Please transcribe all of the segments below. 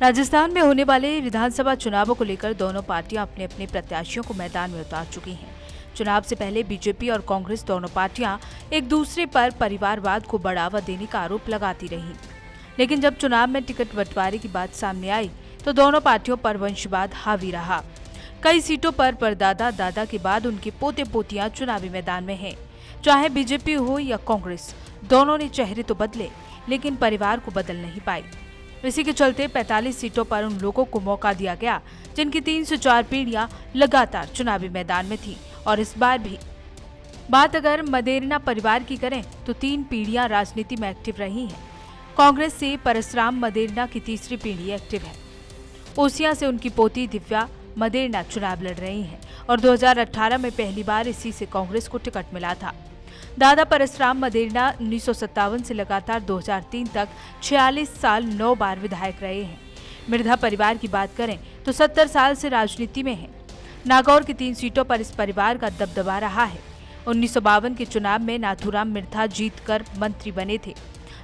राजस्थान में होने वाले विधानसभा चुनावों को लेकर दोनों पार्टियां अपने अपने प्रत्याशियों को मैदान में उतार चुकी हैं। चुनाव से पहले बीजेपी और कांग्रेस दोनों पार्टियां एक दूसरे पर परिवारवाद को बढ़ावा देने का आरोप लगाती रहीं। लेकिन जब चुनाव में टिकट बंटवारे की बात सामने आई तो दोनों पार्टियों पर वंशवाद हावी रहा। कई सीटों पर परदादा दादा के बाद उनके पोते पोतियां चुनावी मैदान में हैं। चाहे बीजेपी हो या कांग्रेस, दोनों ने चेहरे तो बदले लेकिन परिवार को बदल नहीं पाई। इसी के चलते 45 सीटों पर उन लोगों को मौका दिया गया जिनकी 3 से 4 पीढ़ियां लगातार चुनावी मैदान में थी। और इस बार भी बात अगर मदेरणा परिवार की करें तो 3 पीढ़ियां राजनीति में एक्टिव रही हैं। कांग्रेस से परसराम मदेरणा की तीसरी पीढ़ी एक्टिव है। ओसियां से उनकी पोती दिव्या मदेरणा चुनाव लड़ रही हैं और 2018 में पहली बार इसी से कांग्रेस को टिकट मिला था। दादा परसराम मदेरणा 1957 से लगातार 2003 तक 46 साल 9 बार विधायक रहे हैं। मिर्धा परिवार की बात करें तो 70 साल से राजनीति में है। नागौर की 3 सीटों पर इस परिवार का दबदबा रहा है। 1952 के चुनाव में नाथूराम मिर्धा जीतकर मंत्री बने थे।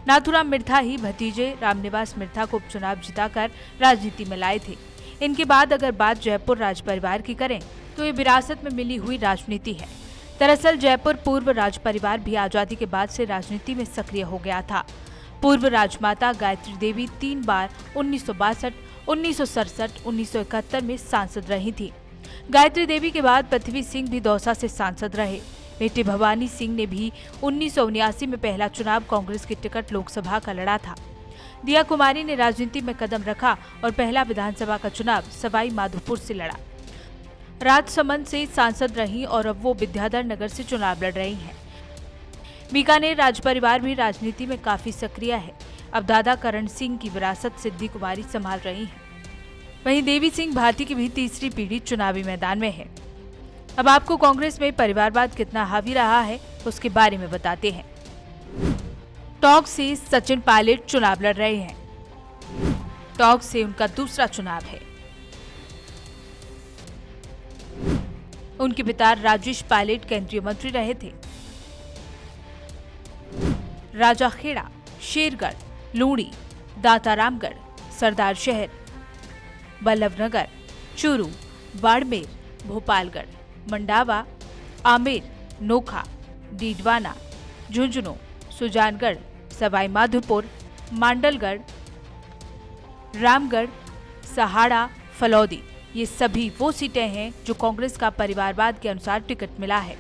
नाथूराम मिर्धा ही भतीजे रामनिवास मिर्धा को उपचुनाव जिताकर राजनीति में लाए थे। इनके बाद अगर बात जयपुर राज परिवार की करें तो ये विरासत में मिली हुई राजनीति है। दरअसल जयपुर पूर्व राज परिवार भी आजादी के बाद से राजनीति में सक्रिय हो गया था। पूर्व राजमाता गायत्री देवी 3 बार 1962, 1967, 1971 में सांसद रही थी। गायत्री देवी के बाद पृथ्वी सिंह भी दौसा से सांसद रहे। बेटी भवानी सिंह ने भी 1979 में पहला चुनाव कांग्रेस की टिकट लोकसभा का लड़ा था। दिया कुमारी ने राजनीति में कदम रखा और पहला विधानसभा का चुनाव सवाई माधोपुर से लड़ा। राजसमंद से सांसद रही और अब वो विद्याधर नगर से चुनाव लड़ रही हैं। बीकानेर राज परिवार भी राजनीति में काफी सक्रिय है। अब दादा करण सिंह की विरासत सिद्धि कुमारी संभाल रही हैं। वहीं देवी सिंह भारती की भी तीसरी पीढ़ी चुनावी मैदान में है। अब आपको कांग्रेस में परिवारवाद कितना हावी रहा है उसके बारे में बताते हैं। टोंक से सचिन पायलट चुनाव लड़ रहे हैं। टोंक से उनका दूसरा चुनाव है। उनके पिता राजेश पायलट केंद्रीय मंत्री रहे थे। राजाखेड़ा, शेरगढ़, लूणी, दातारामगढ़, सरदार शहर, बल्लभनगर, चूरू, बाड़मेर, भोपालगढ़, मंडावा, आमेर, नोखा, डीडवाना, झुंझुनू, सुजानगढ़, सवाई माधोपुर, मांडलगढ़, रामगढ़, सहाड़ा, फलौदी, ये सभी वो सीटें हैं जो कांग्रेस का परिवारवाद के अनुसार टिकट मिला है।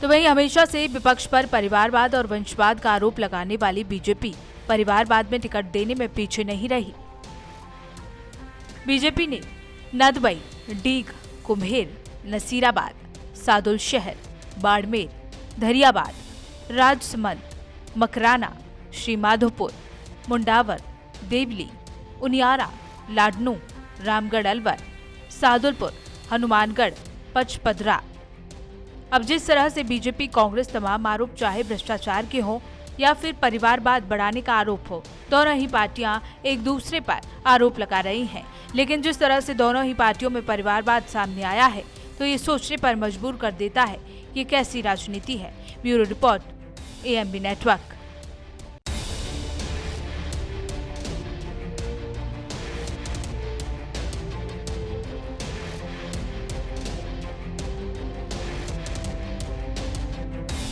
तो वहीं हमेशा से विपक्ष पर परिवारवाद और वंशवाद का आरोप लगाने वाली बीजेपी परिवारवाद में टिकट देने में पीछे नहीं रही। बीजेपी ने नदबई, डीग, कुम्हेर, नसीराबाद, सादुल शहर, बाड़मेर, धरियाबाद, राजसमंद, मकराना, श्रीमाधोपुर, मुंडावर, देवली, उनियारा, लाडनू, रामगढ़ अलवर, सादुलपुर, हनुमानगढ़, पचपदरा। अब जिस तरह से बीजेपी कांग्रेस तमाम आरोप चाहे भ्रष्टाचार के हों या फिर परिवारवाद बढ़ाने का आरोप हो, दोनों ही पार्टियां एक दूसरे पर आरोप लगा रही हैं। लेकिन जिस तरह से दोनों ही पार्टियों में परिवारवाद सामने आया है तो ये सोचने पर मजबूर कर देता है कि कैसी राजनीति है। Bureau report, AMB network.